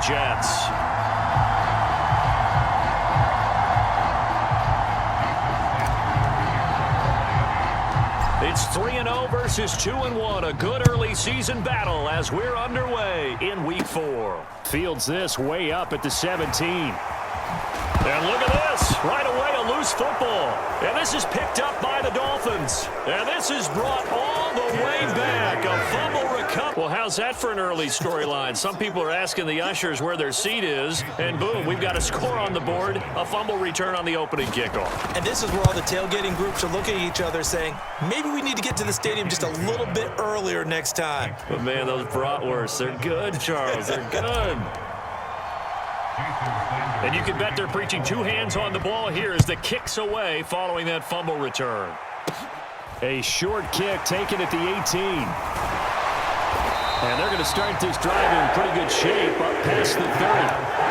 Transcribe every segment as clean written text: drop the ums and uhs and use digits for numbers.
Jets. It's 3-0 versus 2-1. A good early season battle as we're underway in Week 4. Fields this way up at the 17. And look at this. Right away, a loose football. And this is picked up by the Dolphins. And this is brought all the way back. A fumble recovery. Well, how's that for an early storyline? Some people are asking the ushers where their seat is. And boom, we've got a score on the board. A fumble return on the opening kickoff. And this is where all the tailgating groups are looking at each other saying, maybe we need to get to the stadium just a little bit earlier next time. But, man, those bratwursts, they're good, Charles. They're good. And you can bet they're preaching two hands on the ball here as the kick's away following that fumble return. A short kick taken at the 18. And they're going to start this drive in pretty good shape up past the 30.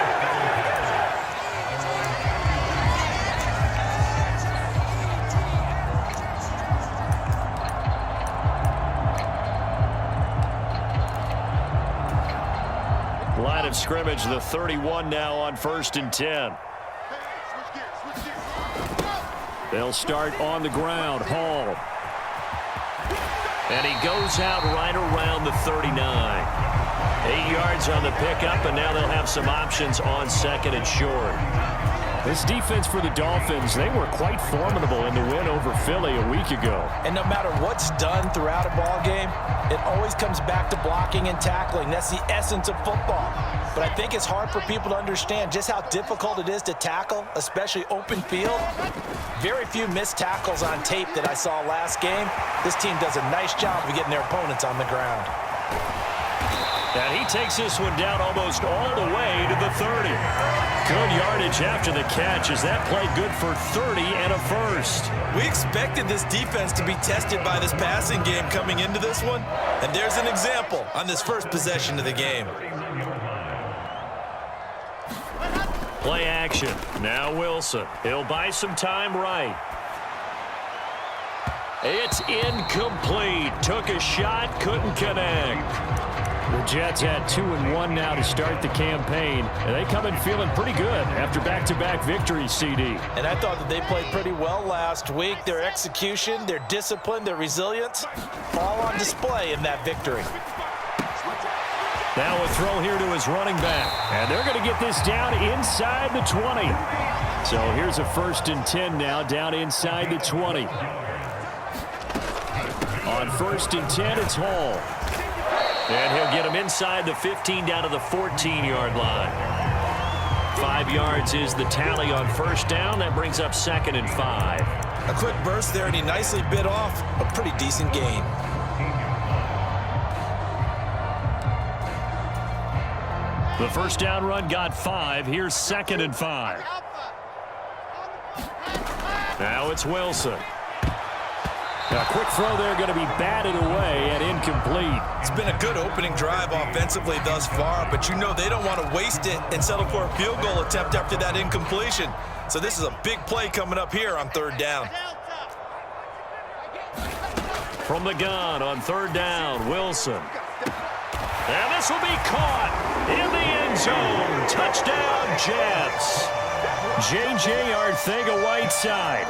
Line of scrimmage, the 31 now on 1st and 10. They'll start on the ground. Hall. And he goes out right around the 39. 8 yards on the pickup, and now they'll have some options on 2nd and short. This defense for the Dolphins, they were quite formidable in the win over Philly a week ago. And no matter what's done throughout a ball game, it always comes back to blocking and tackling. That's the essence of football. But I think it's hard for people to understand just how difficult it is to tackle, especially open field. Very few missed tackles on tape that I saw last game. This team does a nice job of getting their opponents on the ground. And he takes this one down almost all the way to the 30. Good yardage after the catch as that played good for 30 and a first. We expected this defense to be tested by this passing game coming into this one. And there's an example on this first possession of the game. Play action. Now Wilson. He'll buy some time right. It's incomplete. Took a shot, couldn't connect. The Jets had 2-1 now to start the campaign, and they come in feeling pretty good after back-to-back victories, CD. And I thought that they played pretty well last week. Their execution, their discipline, their resilience, all on display in that victory. Now a throw here to his running back, and they're going to get this down inside the 20. So here's a 1st and 10 now, down inside the 20. On 1st and 10, it's Hall. And he'll get him inside the 15 down to the 14-yard line. 5 yards is the tally on 1st down. That brings up 2nd and 5. A quick burst there, and he nicely bit off a pretty decent gain. The 1st down run got 5. Here's 2nd and 5. Now it's Wilson. A quick throw there going to be batted away and incomplete. It's been a good opening drive offensively thus far, but you know they don't want to waste it and settle for a field goal attempt after that incompletion. So this is a big play coming up here on 3rd down. From the gun on 3rd down, Wilson. And this will be caught in the end zone. Touchdown, Jets. J.J. Arcega-Whiteside.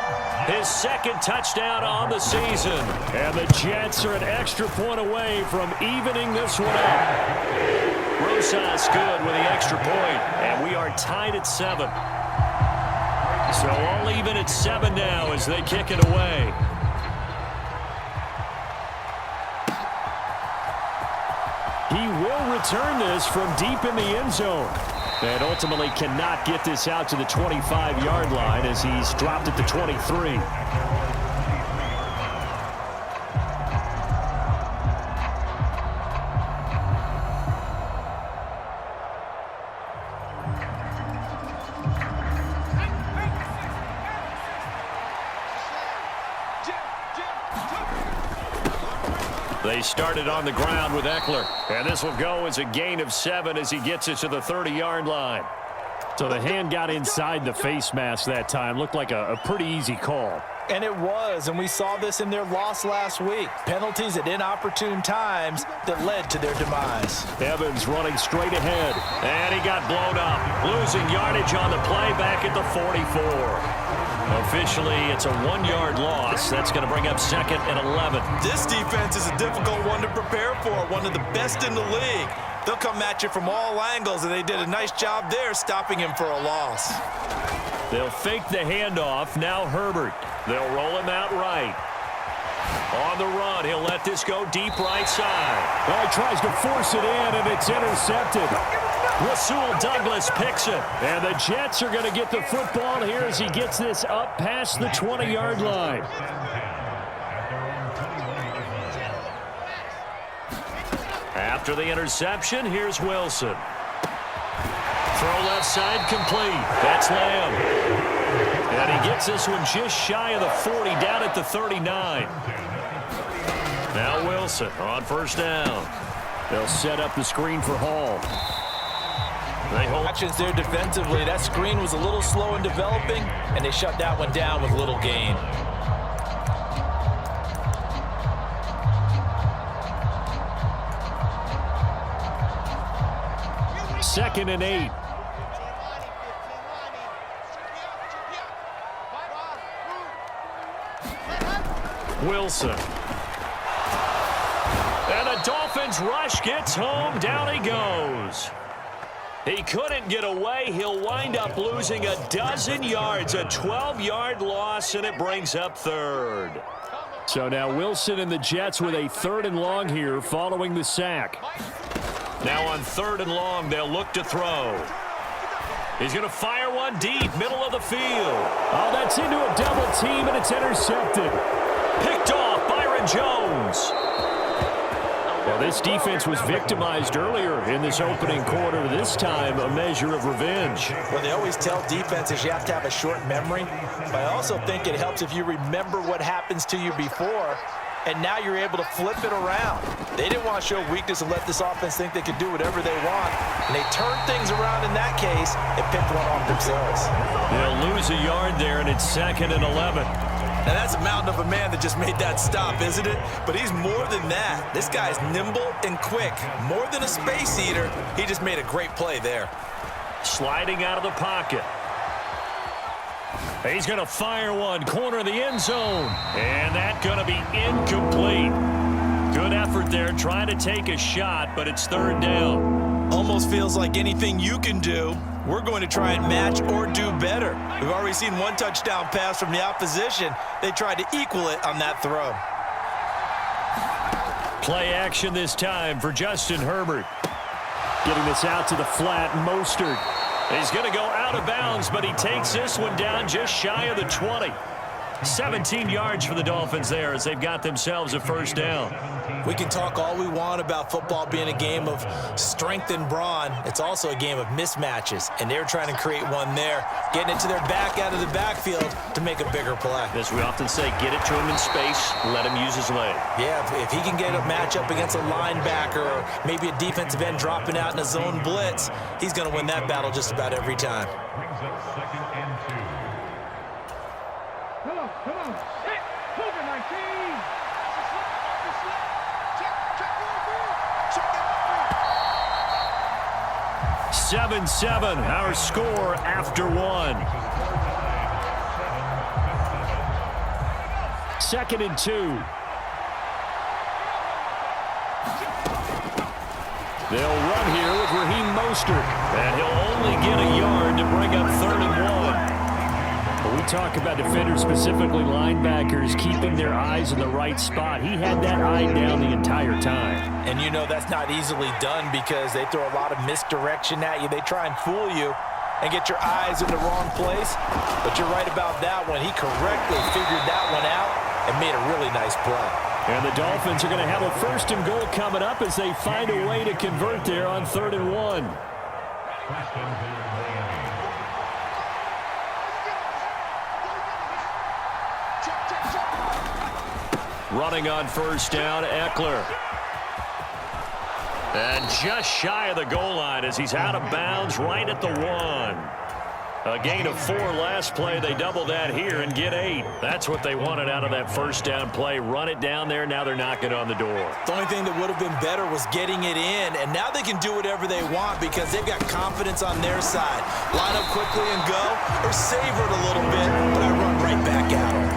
His 2nd touchdown on the season. And the Jets are an extra point away from evening this one up. Rosas good with the extra point. And we are tied at 7. So all even at 7 now as they kick it away. He will return this from deep in the end zone. And ultimately cannot get this out to the 25-yard line as he's dropped at the 23. They started on the ground with Eckler. And this will go as a gain of 7 as he gets it to the 30-yard line. So the hand got inside the face mask that time. Looked like a pretty easy call. And it was, and we saw this in their loss last week. Penalties at inopportune times that led to their demise. Evans running straight ahead. And he got blown up. Losing yardage on the play back at the 44. Officially, it's a 1-yard loss. That's going to bring up 2nd and 11. This defense is a difficult one to prepare for, one of the best in the league. They'll come at you from all angles, and they did a nice job there stopping him for a loss. They'll fake the handoff. Now Herbert. They'll roll him out right. On the run, he'll let this go deep right side. Well, he tries to force it in, and it's intercepted. Rasul Douglas picks it. And the Jets are going to get the football here as he gets this up past the 20-yard line. After the interception, here's Wilson. Throw left side complete. That's Lamb. And he gets this one just shy of the 40, down at the 39. Now Wilson on first down. They'll set up the screen for Hall. They hold Actions there defensively. That screen was a little slow in developing, and they shut that one down with little gain. Second and 8. Wilson. And the Dolphins rush gets home. Down he goes. He couldn't get away. He'll wind up losing a dozen yards, a 12-yard loss, and it brings up 3rd. So now Wilson and the Jets with a 3rd and long here following the sack. Now on 3rd and long, they'll look to throw. He's going to fire one deep, middle of the field. Oh, that's into a double team, and it's intercepted. Picked off, Byron Jones. Well, this defense was victimized earlier in this opening quarter. This time, a measure of revenge. Well, they always tell defenses you have to have a short memory, but I also think it helps if you remember what happens to you before, and now you're able to flip it around. They didn't want to show weakness and let this offense think they could do whatever they want, and they turned things around in that case and picked one off themselves. They'll lose a yard there, and it's 2nd and 11. Now, that's a mountain of a man that just made that stop, isn't it? But he's more than that. This guy's nimble and quick. More than a space eater, he just made a great play there. Sliding out of the pocket. He's going to fire one, corner of the end zone. And that's going to be incomplete. Good effort there, trying to take a shot, but it's 3rd down. Almost feels like anything you can do, we're going to try and match or do better. We've already seen one touchdown pass from the opposition. They tried to equal it on that throw. Play action this time for Justin Herbert. Getting this out to the flat, Mostert. He's going to go out of bounds, but he takes this one down just shy of the 20. 17 yards for the Dolphins there as they've got themselves a 1st down. We can talk all we want about football being a game of strength and brawn. It's also a game of mismatches, and they're trying to create one there, getting it to their back out of the backfield to make a bigger play. As we often say, get it to him in space, let him use his leg. Yeah, if he can get a matchup against a linebacker or maybe a defensive end dropping out in a zone blitz, he's going to win that battle just about every time. Come on. Hey, hold it, 19. 7-7, our score after 1. 2nd and 2. They'll run here with Raheem Mostert. And he'll only get a yard to bring up 3rd and 1. We talk about defenders, specifically linebackers, keeping their eyes in the right spot. He had that eye down the entire time. And you know that's not easily done because they throw a lot of misdirection at you. They try and fool you and get your eyes in the wrong place. But you're right about that one. He correctly figured that one out and made a really nice play. And the Dolphins are going to have a 1st and goal coming up as they find a way to convert there on 3rd and 1. Running on 1st down, Eckler. And just shy of the goal line as he's out of bounds right at the 1. A gain of 4 last play. They double that here and get 8. That's what they wanted out of that first down play. Run it down there. Now they're knocking on the door. The only thing that would have been better was getting it in, and now they can do whatever they want because they've got confidence on their side. Line up quickly and go, or savor it a little bit, but I run right back at them.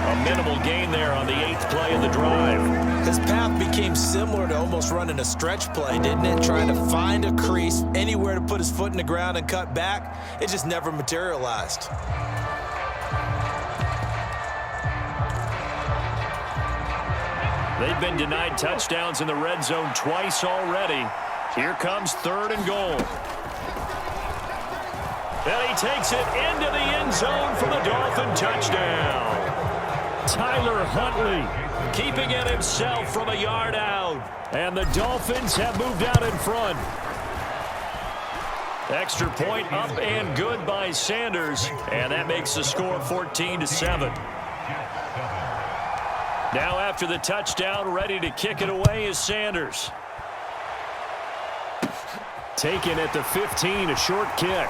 A minimal gain there on the 8th play of the drive. His path became similar to almost running a stretch play, didn't it? Trying to find a crease, anywhere to put his foot in the ground and cut back. It just never materialized. They've been denied touchdowns in the red zone twice already. Here comes 3rd and goal. And he takes it into the end zone for the Dolphin touchdown. Tyler Huntley Keeping it himself from a yard out. And the Dolphins have moved out in front. Extra point up and good by Sanders. And that makes the score 14-7. Now after the touchdown, ready to kick it away is Sanders. Taken at the 15, a short kick.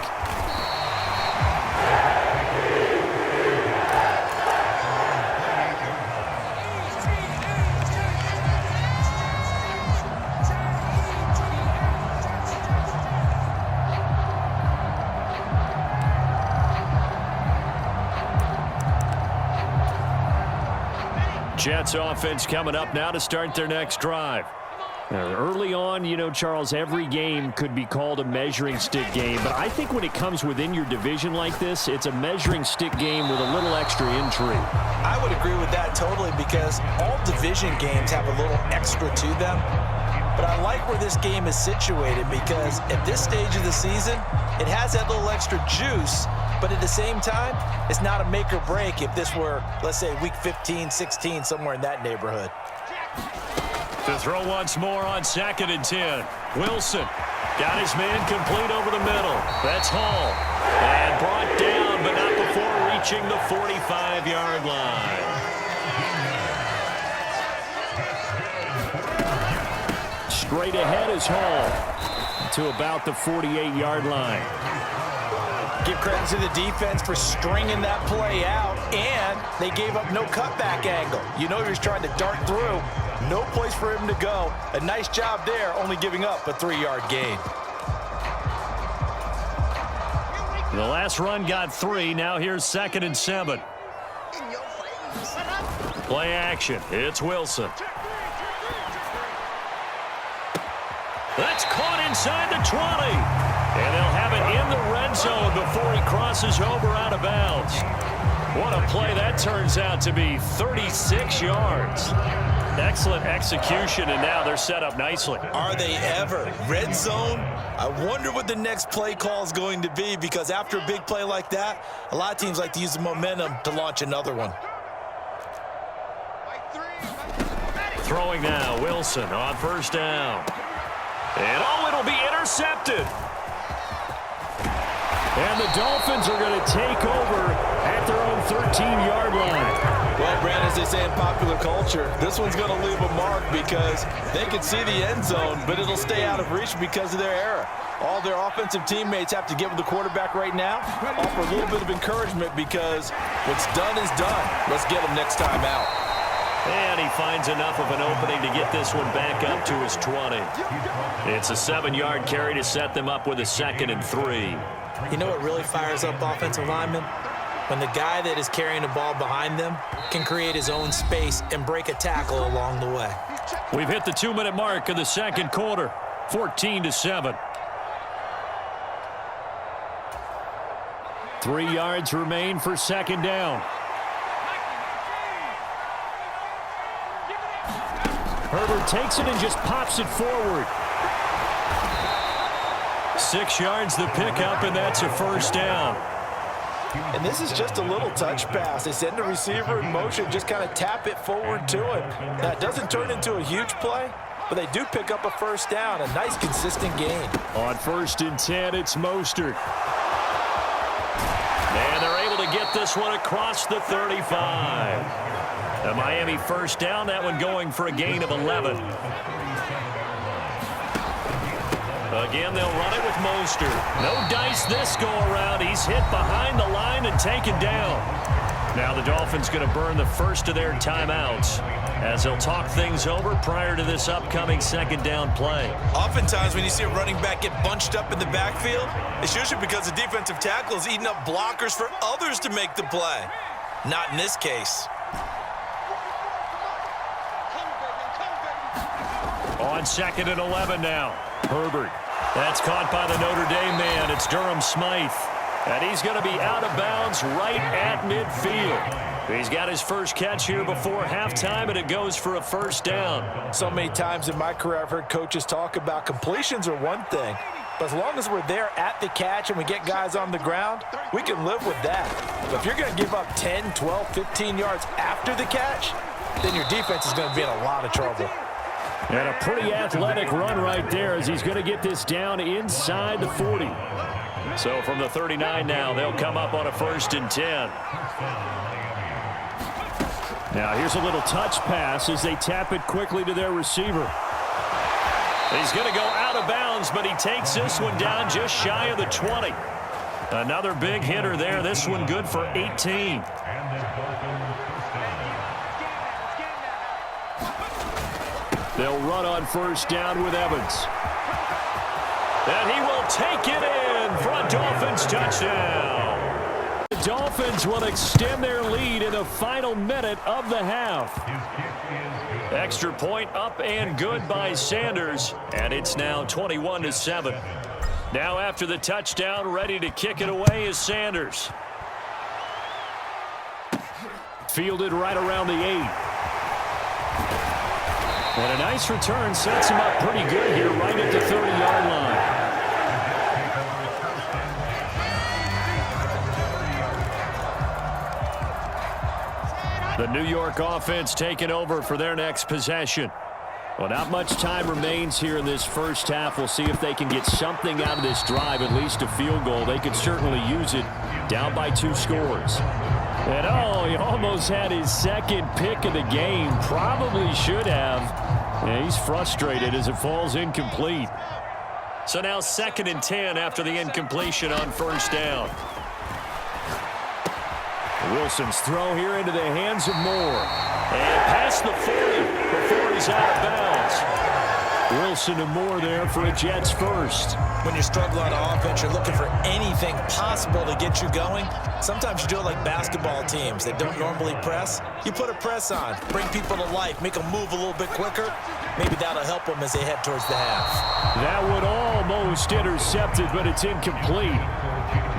Jets offense coming up now to start their next drive. Early on, you know, Charles, every game could be called a measuring stick game, but I think when it comes within your division like this, it's a measuring stick game with a little extra intrigue. I would agree with that totally because all division games have a little extra to them. But I like where this game is situated because at this stage of the season, it has that little extra juice, but at the same time, it's not a make or break if this were, let's say, week 15, 16, somewhere in that neighborhood. To throw once more on 2nd and 10. Wilson got his man complete over the middle. That's Hall. And brought down, but not before reaching the 45-yard line. Straight ahead is Hall to about the 48-yard line. Give credit to the defense for stringing that play out, and they gave up no cutback angle. You know he was trying to dart through. No place for him to go. A nice job there, only giving up a 3-yard gain. The last run got 3. Now here's 2nd and 7. Play action. It's Wilson. That's caught inside the 20. And they'll have it in the red zone before he crosses over out of bounds. What a play that turns out to be. 36 yards. Excellent execution, and now they're set up nicely. Are they ever? Red zone? I wonder what the next play call is going to be because after a big play like that, a lot of teams like to use the momentum to launch another one. Throwing now, Wilson on 1st down. And it'll be intercepted. And the Dolphins are going to take over at their own 13-yard line. Well, Brandon, as they say in popular culture, this one's going to leave a mark because they can see the end zone, but it'll stay out of reach because of their error. All their offensive teammates have to get with the quarterback right now, offer a little bit of encouragement because what's done is done. Let's get him next time out. And he finds enough of an opening to get this one back up to his 20. It's a 7-yard carry to set them up with a 2nd and 3. You know what really fires up offensive linemen? When the guy that is carrying the ball behind them can create his own space and break a tackle along the way. We've hit the 2-minute mark of the 2nd quarter, 14-7. 3 yards remain for 2nd down. Herbert takes it and just pops it forward. 6 yards the pickup, and that's a 1st down. And this is just a little touch pass. They send the receiver in motion, just kind of tap it forward to him. Now, it doesn't turn into a huge play, but they do pick up a 1st down, a nice consistent gain. On 1st and 10, it's Mostert. And they're able to get this one across the 35. The Miami 1st down, that one going for a gain of 11. Again, they'll run it with Mostert. No dice this go-around. He's hit behind the line and taken down. Now the Dolphins going to burn the first of their timeouts as they'll talk things over prior to this upcoming second down play. Oftentimes when you see a running back get bunched up in the backfield, it's usually because the defensive tackle is eating up blockers for others to make the play. Not in this case. On 2nd and 11 now. Herbert. That's caught by the Notre Dame man. It's Durham Smythe. And he's going to be out of bounds right at midfield. He's got his first catch here before halftime, and it goes for a first down. So many times in my career I've heard coaches talk about completions are one thing, but as long as we're there at the catch and we get guys on the ground, we can live with that. But if you're going to give up 10, 12, 15 yards after the catch, then your defense is going to be in a lot of trouble. And a pretty athletic run right there as he's going to get this down inside the 40. So from the 39 now, they'll come up on a 1st and 10. Now here's a little touch pass as they tap it quickly to their receiver. He's going to go out of bounds, but he takes this one down just shy of the 20. Another big hitter there. This one good for 18. They'll run on first down with Evans. And he will take it in for a Dolphins touchdown. The Dolphins will extend their lead in the final minute of the half. Extra point up and good by Sanders, and it's now 21-7. Now after the touchdown, ready to kick it away is Sanders. Fielded right around the 8. And a nice return sets him up pretty good here right at the 30-yard line. The New York offense taking over for their next possession. Well, not much time remains here in this first half. We'll see if they can get something out of this drive, at least a field goal. They could certainly use it down by 2 scores. And oh, he almost had his second pick of the game. Probably should have. Yeah, he's frustrated as it falls incomplete. So now 2nd and 10 after the incompletion on first down. Wilson's throw here into the hands of Moore. And past the 40 before he's out of bounds. Wilson and Moore there for a Jets first. When you're struggling on offense, you're looking for anything possible to get you going. Sometimes you do it like basketball teams that don't normally press. You put a press on, bring people to life, make them move a little bit quicker. Maybe that'll help them as they head towards the half. That would almost intercepted, but it's incomplete.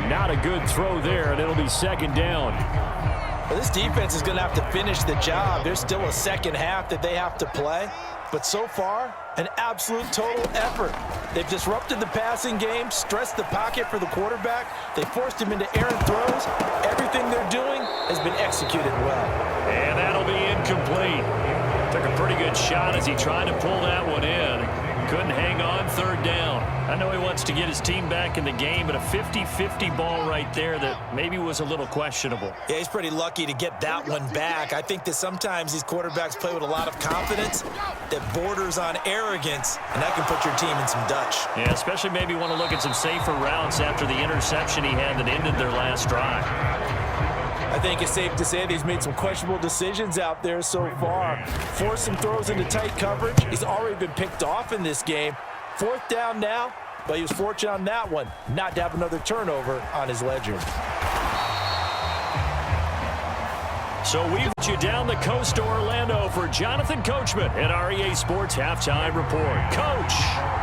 Not a good throw there, and it'll be 2nd down. Well, this defense is going to have to finish the job. There's still a second half that they have to play. But so far, an absolute total effort. They've disrupted the passing game, stressed the pocket for the quarterback. They forced him into errant throws. Everything they're doing has been executed well. And that'll be incomplete. Took a pretty good shot as he tried to pull that one in. Couldn't hang on 3rd down. I know he wants to get his team back in the game, but a 50-50 ball right there that maybe was a little questionable. Yeah, he's pretty lucky to get that one back. I think that sometimes these quarterbacks play with a lot of confidence that borders on arrogance, and that can put your team in some Dutch. Yeah, especially maybe want to look at some safer routes after the interception he had that ended their last drive. I think it's safe to say that he's made some questionable decisions out there so far. Forced some throws into tight coverage. He's already been picked off in this game. 4th down now, but he was fortunate on that one not to have another turnover on his ledger. So we put you down the coast to Orlando for Jonathan Coachman at REA Sports Halftime Report. Coach,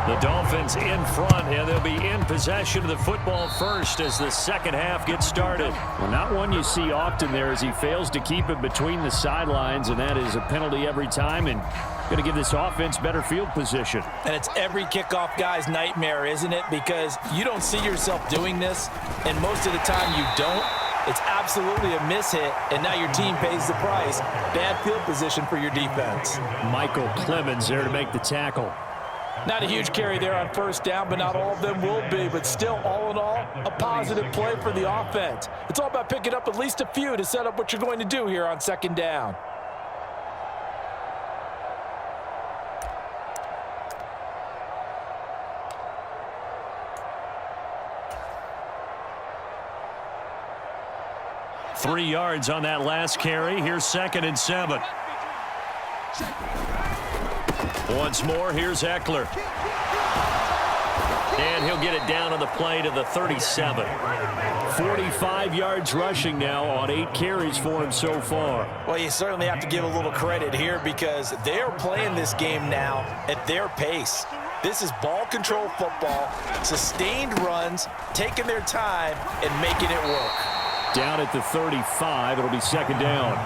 the Dolphins in front, and they'll be in possession of the football first as the second half gets started. Well, not one you see often there as he fails to keep it between the sidelines, and that is a penalty every time, and going to give this offense better field position. And it's every kickoff guy's nightmare, isn't it? Because you don't see yourself doing this, and most of the time you don't. It's absolutely a mishit, and now your team pays the price. Bad field position for your defense. Michael Clemens there to make the tackle. Not a huge carry there on first down, but not all of them will be. But still, all in all, a positive play for the offense. It's all about picking up at least a few to set up what you're going to do here on 2nd down. 3 yards on that last carry. Here's 2nd and 7. Once more, here's Eckler. And he'll get it down on the play to the 37. 45 yards rushing now on 8 carries for him so far. Well, you certainly have to give a little credit here because they're playing this game now at their pace. This is ball control football, sustained runs, taking their time and making it work. Down at the 35, it'll be 2nd down.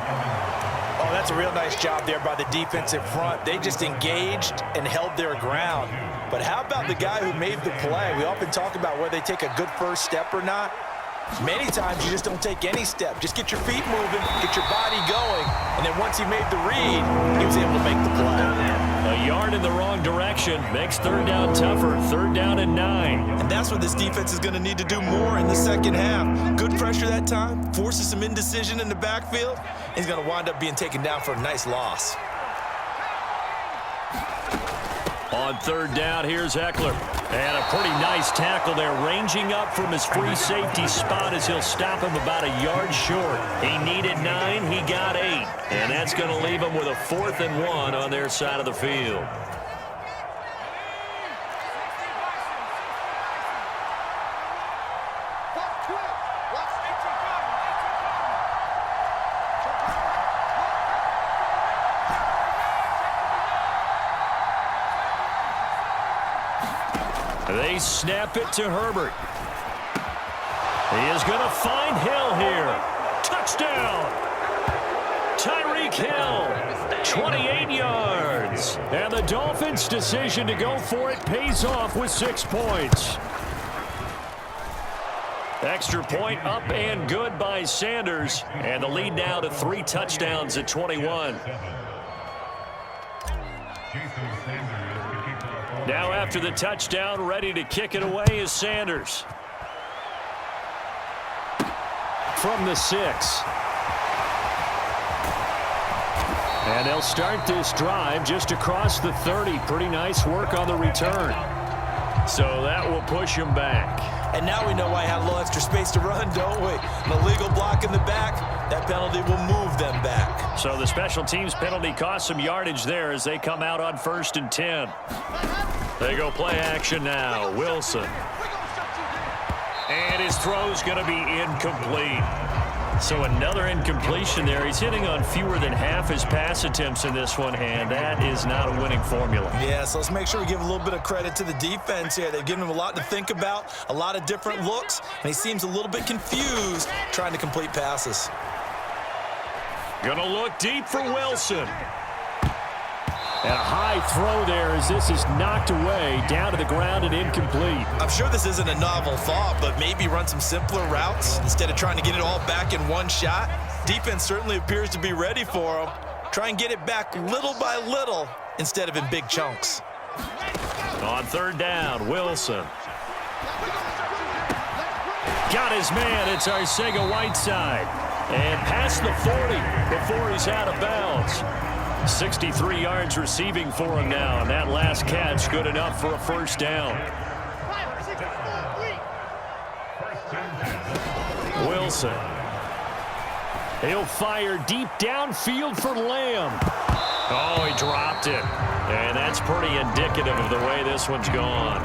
Oh, that's a real nice job there by the defensive front. They just engaged and held their ground. But how about the guy who made the play? We often talk about whether they take a good first step or not. Many times you just don't take any step. Just get your feet moving, get your body going, and then once he made the read, he was able to make the play. A yard in the wrong direction makes 3rd down tougher. 3rd down and 9. And that's what this defense is going to need to do more in the second half. Good pressure that time, forces some indecision in the backfield. He's going to wind up being taken down for a nice loss. On 3rd down, here's Eckler. And a pretty nice tackle there, ranging up from his free safety spot as he'll stop him about a yard short. He needed 9, he got 8. And that's going to leave him with a 4th and 1 on their side of the field. They snap it to Herbert. He is going to find Hill here. Touchdown! Tyreek Hill, 28 yards. And the Dolphins' decision to go for it pays off with 6 points. Extra point up and good by Sanders. And the lead now to 3 touchdowns at 21. Now after the touchdown, ready to kick it away is Sanders. From the 6. And they'll start this drive just across the 30. Pretty nice work on the return. So that will push him back. And now we know why I had a little extra space to run, don't we? An illegal block in the back, that penalty will move them back. So the special teams penalty cost some yardage there as they come out on 1st and 10. They go play action now. Wilson. And his throw's going to be incomplete. So another incompletion there. He's hitting on fewer than half his pass attempts in this one, and that is not a winning formula. Yeah, so let's make sure we give a little bit of credit to the defense here. They've given him a lot to think about, a lot of different looks, and he seems a little bit confused trying to complete passes. Gonna look deep for Wilson. And a high throw there as this is knocked away, down to the ground and incomplete. I'm sure this isn't a novel thought, but maybe run some simpler routes instead of trying to get it all back in one shot. Defense certainly appears to be ready for him. Try and get it back little by little instead of in big chunks. On 3rd down, Wilson. Got his man. It's Arcega-Whiteside. And past the 40 before he's out of bounds. 63 yards receiving for him now, and that last catch good enough for a 1st down. Wilson. He'll fire deep downfield for Lamb. Oh, he dropped it. And that's pretty indicative of the way this one's gone.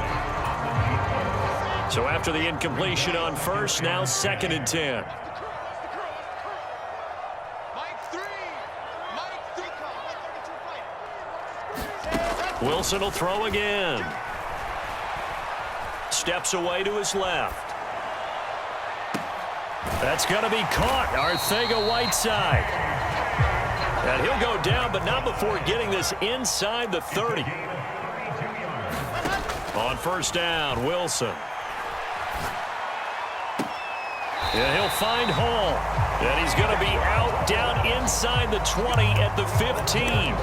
So after the incompletion on 1st, now 2nd and 10. Wilson will throw again. Steps away to his left. That's going to be caught. Arcega-Whiteside. And he'll go down, but not before getting this inside the 30. On 1st down, Wilson. And he'll find Hall. And he's going to be out down inside the 20 at the 15.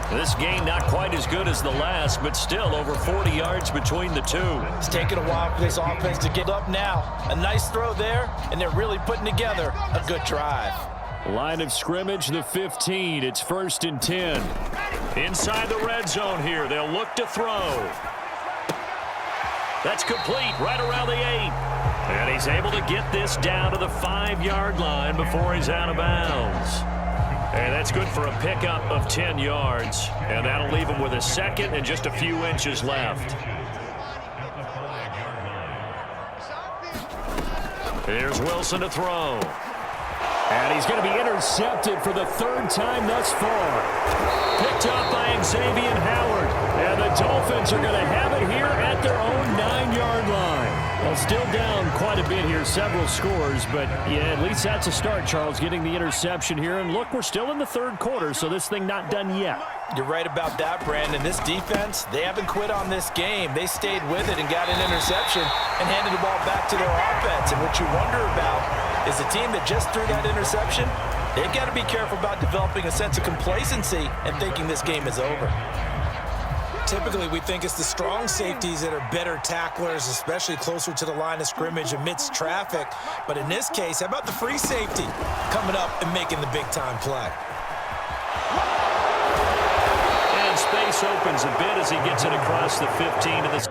This game not quite as good as the last, but still over 40 yards between the two. It's taken a while for this offense to get up now. A nice throw there, and they're really putting together a good drive. Line of scrimmage, the 15. It's 1st and 10. Inside the red zone here. They'll look to throw. That's complete right around the 8. And he's able to get this down to the 5-yard line before he's out of bounds. And that's good for a pickup of 10 yards. And that'll leave him with a second and just a few inches left. Here's Wilson to throw. And he's going to be intercepted for the 3rd time thus far. Picked up by Xavier Howard. And the Dolphins are going to have it here at their own 9-yard line. Well, still down quite a bit here, several scores, but yeah, at least that's a start, Charles, getting the interception here. And look, we're still in the 3rd quarter, so this thing not done yet. You're right about that, Brandon. This defense, they haven't quit on this game. They stayed with it and got an interception and handed the ball back to their offense. And what you wonder about is the team that just threw that interception, they've got to be careful about developing a sense of complacency and thinking this game is over. Typically, we think it's the strong safeties that are better tacklers, especially closer to the line of scrimmage amidst traffic. But in this case, how about the free safety coming up and making the big-time play? And space opens a bit as he gets it across the 15 to the